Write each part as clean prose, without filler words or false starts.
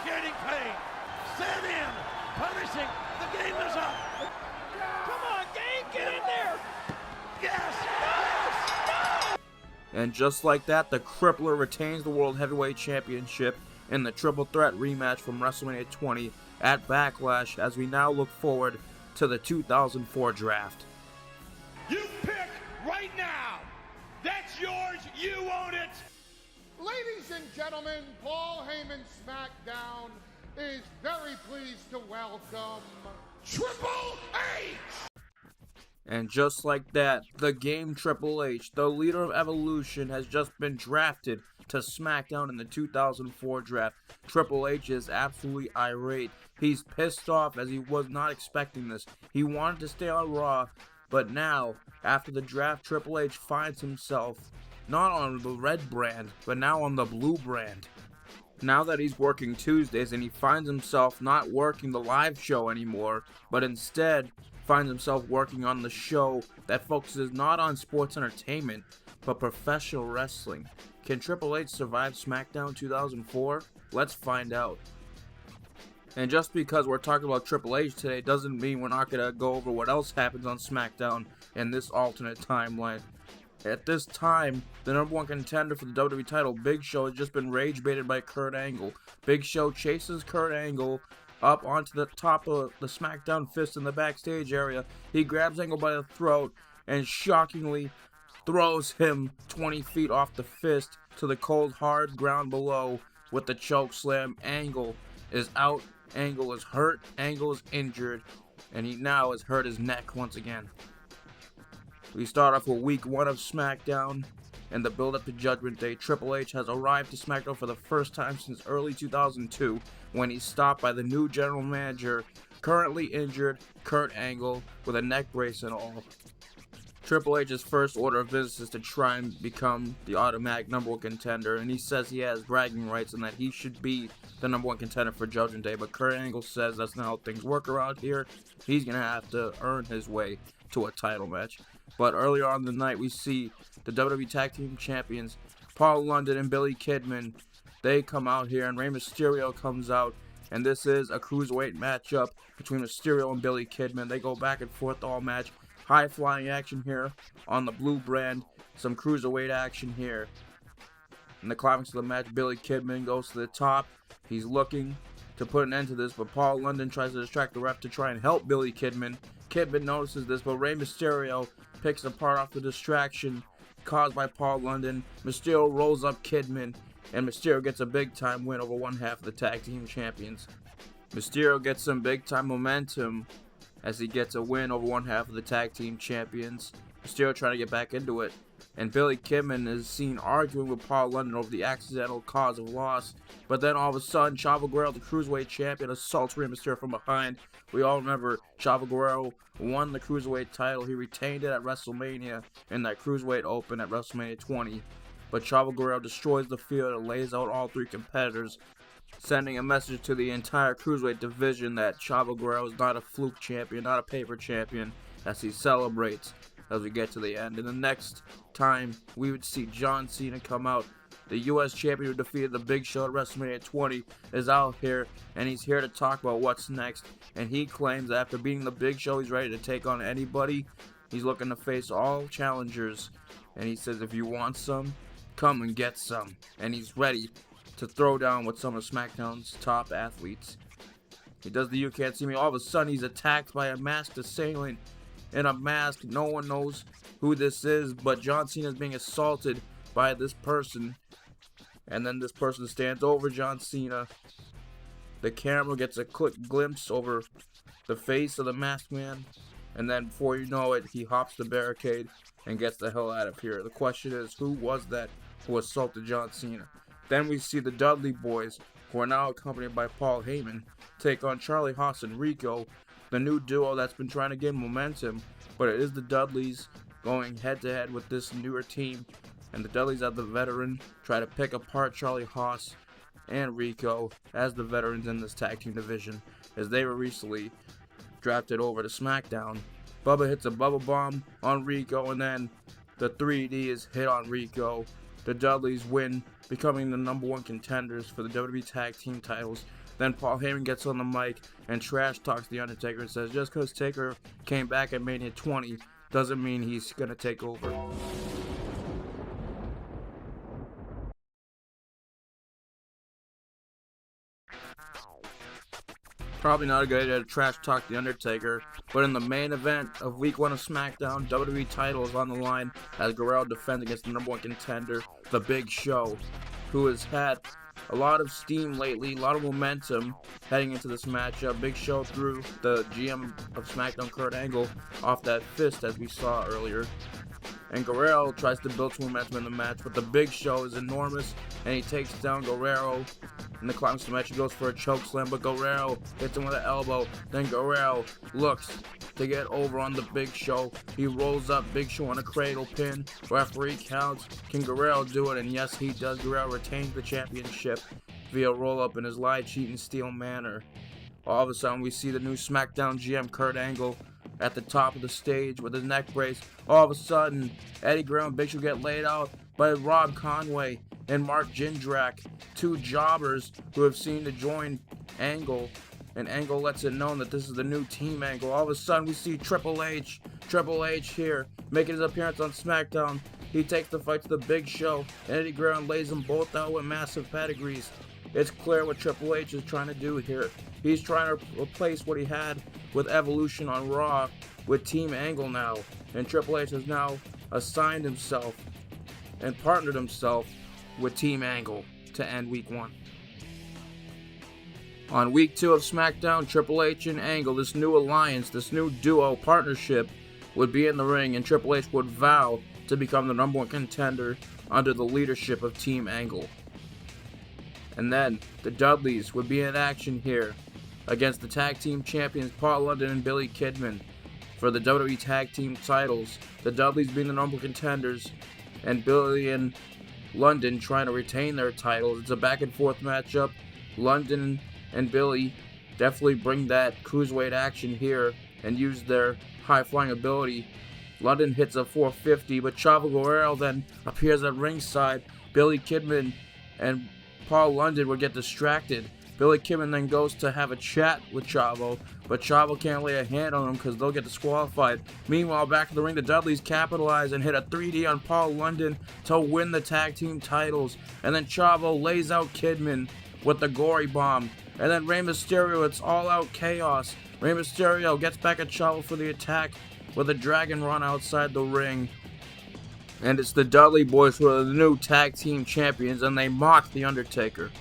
getting paid. Sent in. Punishing. The game is up. Come on, game. Get in there. Yes. Yes. No. And just like that, the Crippler retains the World Heavyweight Championship in the Triple Threat rematch from WrestleMania 20 at Backlash, as we now look forward to the 2004 draft. You pick right now. That's yours. You own it. Ladies and gentlemen, Paul Heyman Smackdown is very pleased to welcome Triple H! And just like that, the game Triple H, the leader of Evolution, has just been drafted to SmackDown in the 2004 draft. Triple H is absolutely irate. He's pissed off as he was not expecting this. He wanted to stay on Raw, but now, after the draft, Triple H finds himself not on the red brand, but now on the blue brand. Now that he's working Tuesdays and he finds himself not working the live show anymore, but instead finds himself working on the show that focuses not on sports entertainment, but professional wrestling. Can Triple H survive SmackDown 2004? Let's find out. And just because we're talking about Triple H today doesn't mean we're not going to go over what else happens on SmackDown in this alternate timeline. At this time, the number one contender for the WWE title, Big Show, has just been rage baited by Kurt Angle. Big Show chases Kurt Angle up onto the top of the SmackDown fist in the backstage area. He grabs Angle by the throat and shockingly throws him 20 feet off the fist to the cold hard ground below with the choke slam. Angle is out, Angle is hurt, Angle is injured, and he now has hurt his neck once again. We start off with week 1 of SmackDown and the build up to Judgment Day. Triple H has arrived to SmackDown for the first time since early 2002 when he's stopped by the new general manager, currently injured Kurt Angle, with a neck brace and all. Triple H's first order of business is to try and become the automatic number 1 contender, and he says he has bragging rights and that he should be the number 1 contender for Judgment Day, but Kurt Angle says that's not how things work around here. He's going to have to earn his way to a title match. But earlier on in the night, we see the WWE Tag Team Champions, Paul London and Billy Kidman. They come out here, and Rey Mysterio comes out, and this is a cruiserweight matchup between Mysterio and Billy Kidman. They go back and forth all match. High-flying action here on the blue brand. Some cruiserweight action here. In the climax of the match, Billy Kidman goes to the top. He's looking to put an end to this, but Paul London tries to distract the ref to try and help Billy Kidman. Kidman notices this, but Rey Mysterio picks apart off the distraction caused by Paul London. Mysterio rolls up Kidman, and Mysterio gets a big-time win over one half of the Tag Team Champions. Mysterio gets some big-time momentum as he gets a win over one half of the Tag Team Champions. Mysterio trying to get back into it, and Billy Kidman is seen arguing with Paul London over the accidental cause of loss. But then all of a sudden, Chavo Guerrero, the Cruiserweight Champion, assaults Rey Mysterio from behind. We all remember Chavo Guerrero won the Cruiserweight title. He retained it at WrestleMania in that Cruiserweight Open at WrestleMania 20. But Chavo Guerrero destroys the field and lays out all 3 competitors, sending a message to the entire Cruiserweight division that Chavo Guerrero is not a fluke champion, not a paper champion, as he celebrates as we get to the end. And the next time we would see John Cena come out, the U.S. champion who defeated the Big Show at WrestleMania 20, is out here, and he's here to talk about what's next. And he claims that after beating the Big Show, he's ready to take on anybody. He's looking to face all challengers, and he says if you want some, come and get some. And he's ready to throw down with some of SmackDown's top athletes. He does the "you can't see me." All of a sudden, he's attacked by a masked assailant in a mask. No one knows who this is, but John Cena is being assaulted by this person. And then this person stands over John Cena. The camera gets a quick glimpse over the face of the masked man. And then before you know it, he hops the barricade and gets the hell out of here. The question is, who was that who assaulted John Cena? Then we see the Dudley boys, who are now accompanied by Paul Heyman, take on Charlie Haas and Rico, the new duo that's been trying to gain momentum. But it is the Dudleys going head-to-head with this newer team. And the Dudleys, as the veteran, try to pick apart Charlie Haas and Rico as the veterans in this tag team division, as they were recently drafted over to SmackDown. Bubba hits a bubble bomb on Rico, and then the 3D is hit on Rico. The Dudleys win, becoming the number 1 contenders for the WWE Tag Team titles. Then Paul Heyman gets on the mic and trash talks The Undertaker and says just because Taker came back at Mania 20 doesn't mean he's going to take over. Probably not a good idea to trash talk The Undertaker, but in the main event of Week 1 of SmackDown, WWE title is on the line as Guerrero defends against the number 1 contender, The Big Show, who has had a lot of steam lately, a lot of momentum heading into this matchup. Big Show threw the GM of SmackDown, Kurt Angle, off that fist as we saw earlier. And Guerrero tries to build some momentum in the match, but the Big Show is enormous, and he takes down Guerrero. In the climax of the match, he goes for a choke slam, but Guerrero hits him with an elbow. Then Guerrero looks to get over on the Big Show. He rolls up Big Show on a cradle pin. Referee counts. Can Guerrero do it? And yes, he does. Guerrero retains the championship via roll-up in his lie, cheat, and steal manner. All of a sudden, we see the new SmackDown GM, Kurt Angle, at the top of the stage with his neck brace. All of a sudden, Eddie Guerrero and Big Show get laid out by Rob Conway and Mark Jindrak, two jobbers who have seen to join Angle, and Angle lets it known that this is the new Team Angle. All of a sudden, we see Triple H here, making his appearance on SmackDown. He takes the fight to the Big Show, and Eddie Guerrero lays them both out with massive pedigrees. It's clear what Triple H is trying to do here. He's trying to replace what he had with Evolution on Raw with Team Angle now, and Triple H has now assigned himself and partnered himself with Team Angle to end Week 1. On Week 2 of SmackDown, Triple H and Angle, this new alliance, this new duo partnership, would be in the ring, and Triple H would vow to become the number 1 contender under the leadership of Team Angle. And then the Dudleys would be in action here against the tag team champions Paul London and Billy Kidman for the WWE tag team titles. The Dudleys being the number 1 contenders, and Billy and London trying to retain their titles. It's a back and forth matchup. London and Billy definitely bring that cruiserweight action here and use their high flying ability. London hits a 450, but Chavo Guerrero then appears at ringside. Billy Kidman and Paul London would get distracted. Billy Kidman then goes to have a chat with Chavo, but Chavo can't lay a hand on him because they'll get disqualified. Meanwhile, back in the ring, the Dudleys capitalize and hit a 3D on Paul London to win the tag team titles. And then Chavo lays out Kidman with the gory bomb. And then Rey Mysterio, it's all out chaos. Rey Mysterio gets back at Chavo for the attack with a dragon run outside the ring. And it's the Dudley Boys who are the new tag team champions, and they mock The Undertaker.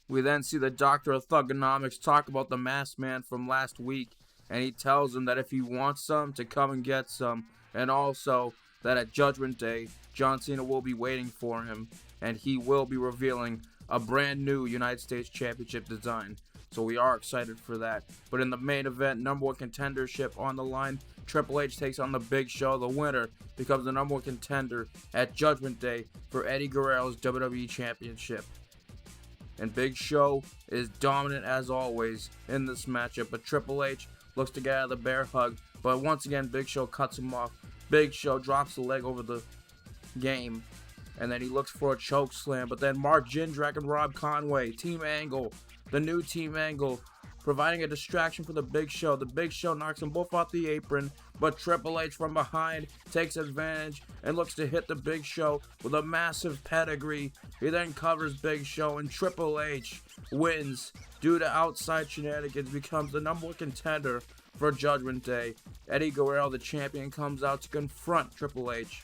We then see the Doctor of Thugonomics talk about the Masked Man from last week, and he tells him that if he wants some, to come and get some, and also that at Judgment Day, John Cena will be waiting for him, and he will be revealing a brand new United States Championship design. So we are excited for that. But in the main event, number 1 contendership on the line, Triple H takes on the Big Show. The winner becomes the number 1 contender at Judgment Day for Eddie Guerrero's WWE Championship. And Big Show is dominant as always in this matchup, but Triple H looks to get out of the bear hug, but once again Big Show cuts him off. Big Show drops the leg over the game, and then he looks for a choke slam, but then Mark Jindrak and Rob Conway, Team Angle, the new Team Angle, providing a distraction for the Big Show. The Big Show knocks them both off the apron, but Triple H from behind takes advantage and looks to hit the Big Show with a massive pedigree. He then covers Big Show, and Triple H wins due to outside shenanigans, becomes the number 1 contender for Judgment Day. Eddie Guerrero, the champion, comes out to confront Triple H,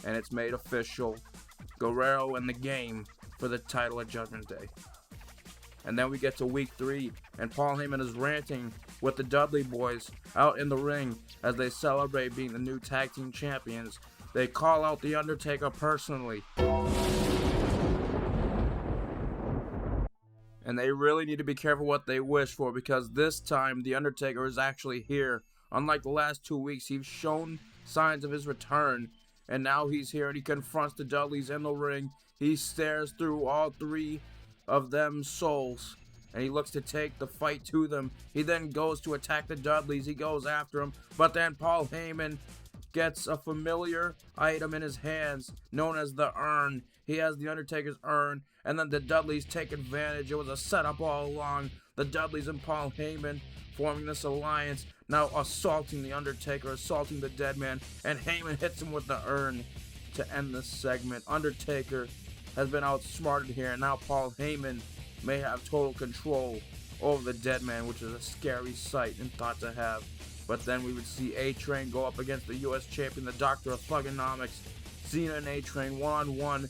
and it's made official. Guerrero in the game for the title at Judgment Day. And then we get to Week 3, and Paul Heyman is ranting with the Dudley Boys out in the ring as they celebrate being the new tag team champions. They call out The Undertaker personally. And they really need to be careful what they wish for, because this time The Undertaker is actually here. Unlike the last 2 weeks, he's shown signs of his return, and now he's here and he confronts the Dudleys in the ring. He stares through all 3 of them souls, and he looks to take the fight to them. He then goes to attack the Dudleys. He goes after him, but then Paul Heyman gets a familiar item in his hands known as the urn. He has the Undertaker's urn, and then the Dudleys take advantage. It was a setup all along. The Dudleys and Paul Heyman forming this alliance, now assaulting the Undertaker, assaulting the dead man, and Heyman hits him with the urn to end this segment. Undertaker has been outsmarted here, and now Paul Heyman may have total control over the dead man, which is a scary sight and thought to have. But then we would see A-Train go up against the U.S. champion, the Doctor of Thugonomics, Cena and A-Train one-on-one.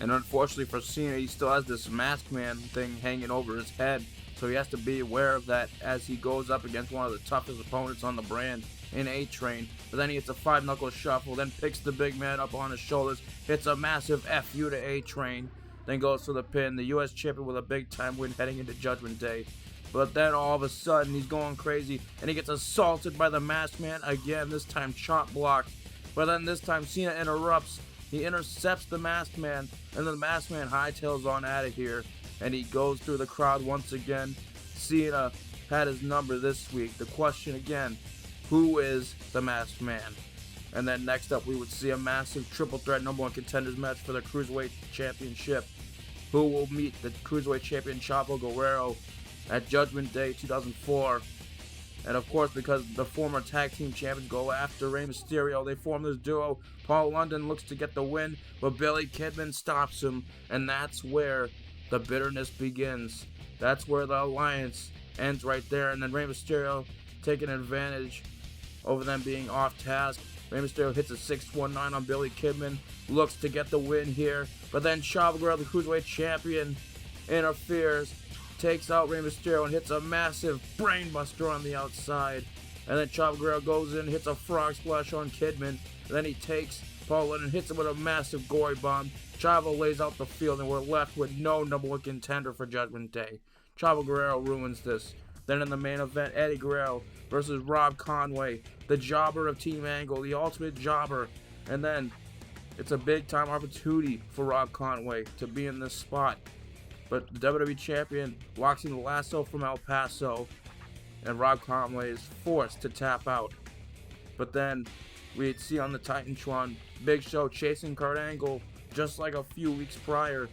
And unfortunately for Cena, he still has this mask man thing hanging over his head, so he has to be aware of that as he goes up against one of the toughest opponents on the brand in A-Train. But then he hits a 5-knuckle shuffle, then picks the big man up on his shoulders, hits a massive FU to A-Train, then goes for the pin. The U.S. champion with a big-time win heading into Judgment Day. But then all of a sudden, he's going crazy, and he gets assaulted by the masked man again, this time chop blocked. But then this time, Cena interrupts. He intercepts the masked man, and then the masked man hightails on out of here, and he goes through the crowd once again. Cena had his number this week. The question again, who is the masked man? And then next up, we would see a massive triple threat number one contenders match for the Cruiserweight Championship. Who will meet the Cruiserweight Champion Chavo Guerrero at Judgment Day 2004. And of course, because the former tag team champions go after Rey Mysterio, they form this duo. Paul London looks to get the win, but Billy Kidman stops him, and that's where the bitterness begins. That's where the alliance ends right there, and then Rey Mysterio taking advantage over them being off task. Rey Mysterio hits a 619 on Billy Kidman, looks to get the win here, but then Chavo Guerrero, the Cruiserweight Champion, interferes, takes out Rey Mysterio and hits a massive brainbuster on the outside. And then Chavo Guerrero goes in, hits a frog splash on Kidman. And then he takes Paul London and hits him with a massive gory bomb. Chavo lays out the field, and we're left with no number one contender for Judgment Day. Chavo Guerrero ruins this. Then in the main event, Eddie Guerrero versus Rob Conway, the jobber of Team Angle, the ultimate jobber. And then it's a big time opportunity for Rob Conway to be in this spot. But the WWE Champion walks in the lasso from El Paso, and Rob Conway is forced to tap out. But then we'd see on the Titantron, Big Show chasing Kurt Angle just like a few weeks prior.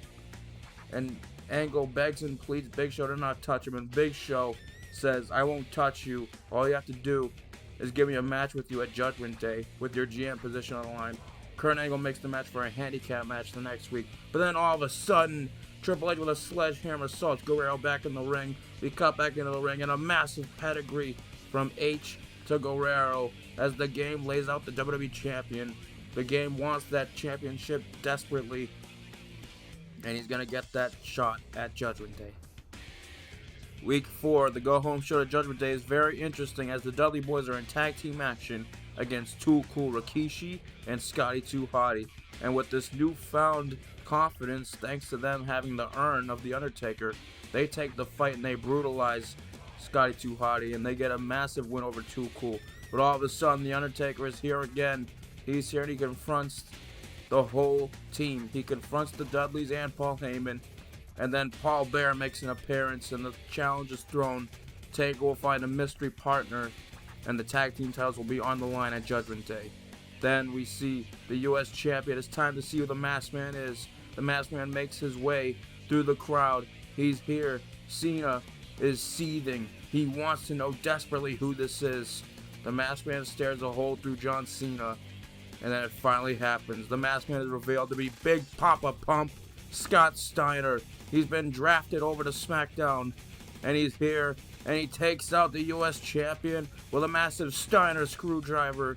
And Angle begs and pleads Big Show to not touch him, and Big Show says, "I won't touch you. All you have to do is give me a match with you at Judgment Day with your GM position on the line." Kurt Angle makes the match for a handicap match the next week. But then all of a sudden, Triple H with a sledgehammer assaults Guerrero back in the ring. We cut back into the ring, and a massive pedigree from H to Guerrero as the game lays out the WWE Champion. The game wants that championship desperately, and he's going to get that shot at Judgment Day. Week 4, the go-home show at Judgment Day is very interesting as the Dudley Boys are in tag team action against Too Cool Rikishi and Scotty 2 Hotty. And with this newfound confidence, thanks to them having the urn of The Undertaker, they take the fight and they brutalize Scotty 2 Hotty, and they get a massive win over Too Cool. But all of a sudden, The Undertaker is here again. He's here and he confronts the whole team. He confronts the Dudleys and Paul Heyman. And then Paul Bearer makes an appearance and the challenge is thrown. Taker will find a mystery partner, and the tag team titles will be on the line at Judgment Day. Then we see the U.S. Champion. It's time to see who the Masked Man is. The Masked Man makes his way through the crowd. He's here. Cena is seething. He wants to know desperately who this is. The Masked Man stares a hole through John Cena. And then it finally happens. The Masked Man is revealed to be Big Papa Pump Scott Steiner. He's been drafted over to Smackdown. And he's here. And he takes out the U.S. Champion with a massive Steiner screwdriver.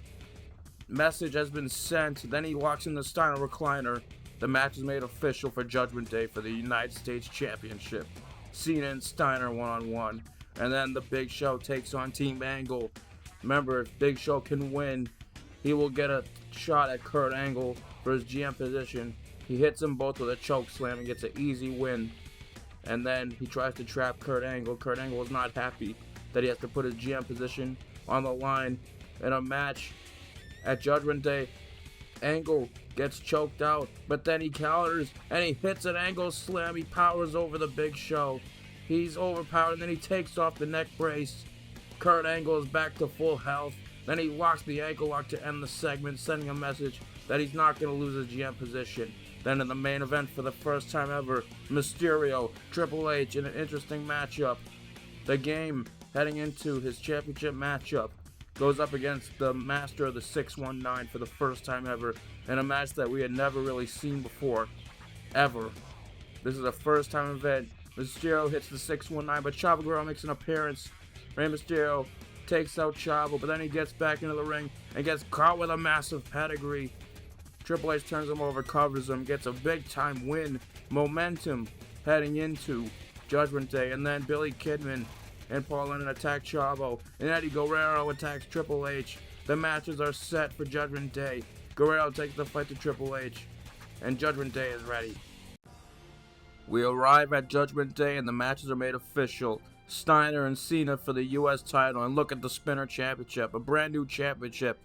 Message has been sent. Then he walks in the Steiner recliner. The match is made official for Judgment Day for the United States Championship. Cena and Steiner one-on-one. And then the Big Show takes on Team Angle. Remember, if Big Show can win, he will get a shot at Kurt Angle for his GM position. He hits them both with a choke slam and gets an easy win. And then he tries to trap Kurt Angle. Kurt Angle is not happy that he has to put his GM position on the line in a match at Judgment Day. Angle gets choked out, but then he counters and he hits an Angle slam. He powers over the Big Show. He's overpowered, and then he takes off the neck brace. Kurt Angle is back to full health, Then he locks the ankle lock to end the segment, sending a message that he's not going to lose his GM position. Then in the main event, for the first time ever, Mysterio, Triple H in an interesting matchup. The Game, heading into his championship matchup, goes up against the master of the 619 for the first time ever, in a match that we had never really seen before, ever. This is a first time event. Mysterio hits the 619, but Chavo Guerrero makes an appearance. Rey Mysterio takes out Chavo, but then he gets back into the ring and gets caught with a massive pedigree. Triple H turns him over, covers him, gets a big time win, momentum heading into Judgment Day, and then Billy Kidman and Paul London attack Chavo, and Eddie Guerrero attacks Triple H. The matches are set for Judgment Day. Guerrero takes the fight to Triple H, and Judgment Day is ready. We arrive at Judgment Day, and the matches are made official. Steiner and Cena for the U.S. title, and look at the Spinner Championship, a brand new championship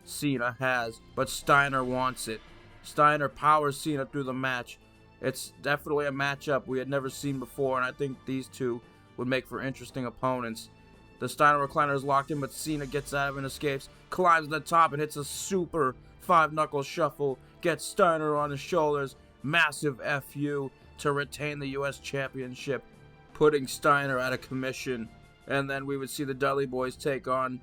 Cena has, but Steiner wants it. Steiner powers Cena through the match. It's definitely a matchup we had never seen before, and I think these two would make for interesting opponents. The Steiner recliner is locked in, but Cena gets out of it and escapes, climbs to the top and hits a super 5-knuckle shuffle, gets Steiner on his shoulders, massive FU to retain the U.S. Championship, putting Steiner out of commission. And then we would see the Dudley Boys take on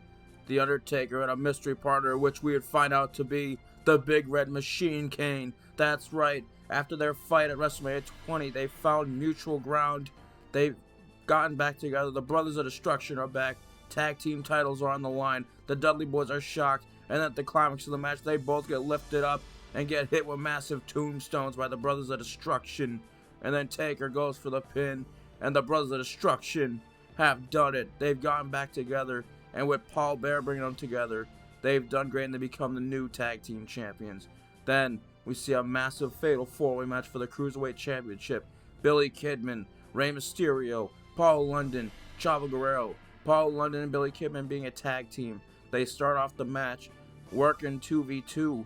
The Undertaker and a mystery partner, which we would find out to be the Big Red Machine Kane. That's right, after their fight at WrestleMania 20, they found mutual ground. They've gotten back together. The Brothers of Destruction are back. Tag team titles are on the line. The Dudley Boys are shocked, and at the climax of the match, they both get lifted up and get hit with massive tombstones by the Brothers of Destruction. And then Taker goes for the pin, and the Brothers of Destruction have done it. They've gotten back together, and with Paul Bear bringing them together, they've done great and they become the new tag team champions. Then we see a massive fatal 4-way match for the Cruiserweight Championship. Billy Kidman, Rey Mysterio, Paul London, Chavo Guerrero. Paul London and Billy Kidman being a tag team. They start off the match working 2v2,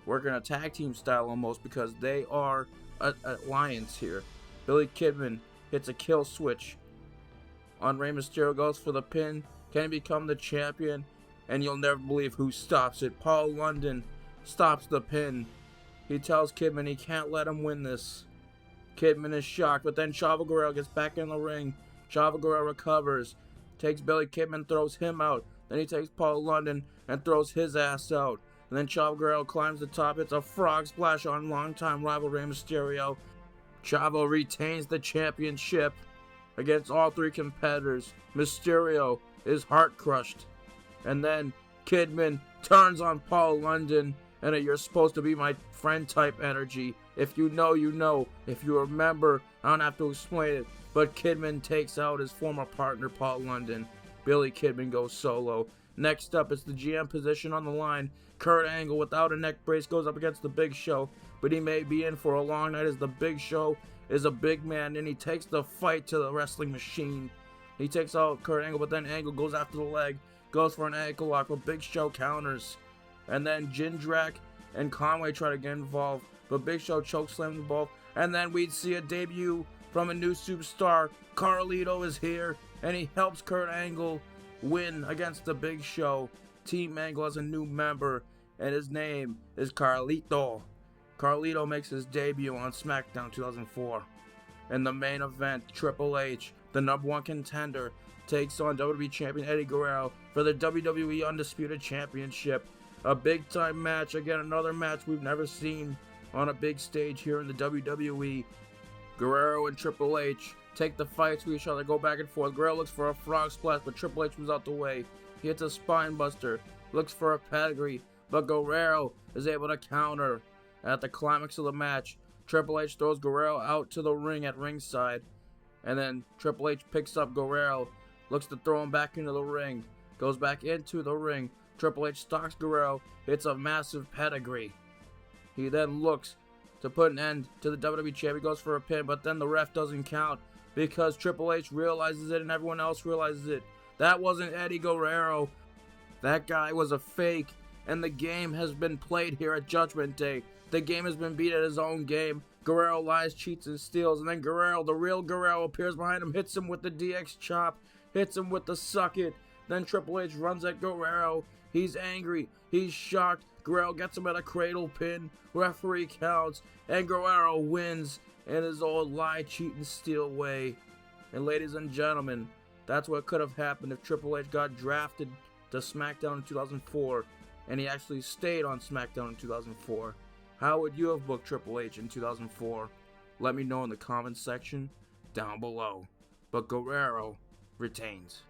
working a tag team style almost, because they are a alliance here. Billy Kidman hits a kill switch on Rey Mysterio, goes for the pin. Can he become the champion? And you'll never believe who stops it. Paul London stops the pin. He tells Kidman he can't let him win this. Kidman is shocked, but then Chavo Guerrero gets back in the ring. Chavo Guerrero recovers, takes Billy Kidman, throws him out. Then he takes Paul London and throws his ass out. And then Chavo Guerrero climbs the top, hits a frog splash on longtime rival Rey Mysterio. Chavo retains the championship against all three competitors. Mysterio is heart crushed. And then Kidman turns on Paul London, and a "you're supposed to be my friend" type energy. If you know, you know. If you remember, I don't have to explain it. But Kidman takes out his former partner, Paul London. Billy Kidman goes solo. Next up, it's the GM position on the line. Kurt Angle, without a neck brace, goes up against the Big Show, but he may be in for a long night, as the Big Show is a big man, and he takes the fight to the wrestling machine. He takes out Kurt Angle, but then Angle goes after the leg, goes for an ankle lock, but Big Show counters. And then Jindrak and Conway try to get involved, but Big Show chokeslams them both. And then we'd see a debut from a new superstar. Carlito is here, and he helps Kurt Angle win against the Big Show. Team Angle has a new member, and his name is Carlito. Carlito makes his debut on Smackdown 2004. In the main event, Triple H, the #1 contender, takes on WWE Champion Eddie Guerrero for the WWE Undisputed Championship. A big time match, again another match we've never seen on a big stage here in the WWE. Guerrero and Triple H take the fight to each other, go back and forth. Guerrero looks for a frog splash, but Triple H moves out the way. He hits a spine buster, looks for a pedigree, but Guerrero is able to counter. At the climax of the match, Triple H throws Guerrero out to the ring at ringside, and then Triple H picks up Guerrero, looks to throw him back into the ring, goes back into the ring. Triple H stalks Guerrero, hits a massive pedigree. He then looks to put an end to the WWE champion, goes for a pin, but then the ref doesn't count because Triple H realizes it and everyone else realizes it. That wasn't Eddie Guerrero. That guy was a fake, and the game has been played here at Judgment Day. The game has been beat at his own game. Guerrero lies, cheats, and steals, and then Guerrero, the real Guerrero, appears behind him, hits him with the DX chop, hits him with the suck it. Then Triple H runs at Guerrero. He's angry. He's shocked. Guerrero gets him at a cradle pin. Referee counts. And Guerrero wins in his old lie, cheat, and steal way. And ladies and gentlemen, that's what could have happened if Triple H got drafted to Smackdown in 2004 and he actually stayed on Smackdown in 2004. How would you have booked Triple H in 2004? Let me know in the comments section down below. But Guerrero retains.